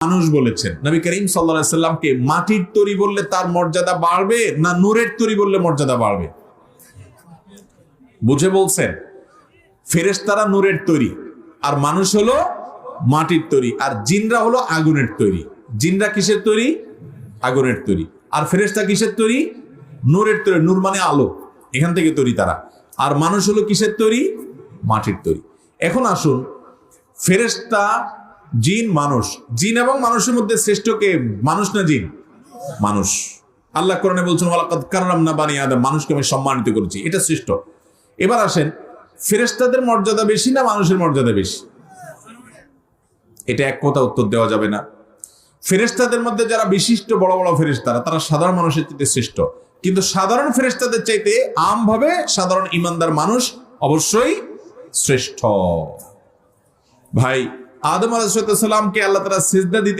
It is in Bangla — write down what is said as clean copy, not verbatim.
মানুষ বলেছেন। নবী করিম সাল্লাল্লাহু আলাইহি সাল্লামকে মাটির তরি বললে তার মর্যাদা বাড়বে না নূরের তরি বললে মর্যাদা বাড়বে? বুঝে বলছেন? ফেরেশতারা নূরের তৈরি, আর মানুষ হলো মাটির তৈরি, আর জিনরা হলো আগুনের তৈরি। জিনরা কিসের তৈরি? আগুনের তৈরি। আর ফেরেশতা কিসের তৈরি? নূরের তৈরি। নূর মানে আলো, এখান থেকে তৈরি তারা। আর মানুষ হলো কিসের তৈরি? মাটির তৈরি। এখন আসুন, ফেরেশতা, জিন, মানুষ। জিন এবং মানুষের মধ্যে শ্রেষ্ঠ কে? মানুষ না জিন? মানুষ। আল্লাহ কোরআনে বলছেন ওয়ালাকাদ কাররামনা বানি আদম, মানুষকে আমি সম্মানিত করেছি, এটা শ্রেষ্ঠ। এবার আসেন, ফেরেশতাদের মর্যাদা বেশি না মানুষের মর্যাদা বেশি? এটা এক কথা উত্তর দেওয়া যাবে না। ফেরেশতাদের মধ্যে যারা বিশিষ্ট বড় বড় ফেরেশতারা, তারা সাধারণ মানুষের চাইতে শ্রেষ্ঠ। কিন্তু সাধারণ ফেরেশতাদের চাইতে আমভাবে সাধারণ ইমানদার মানুষ অবশ্যই শ্রেষ্ঠ। ভাই, আদম আলাইহিস সালামকে আল্লাহ তাআলা সিজদা দিতে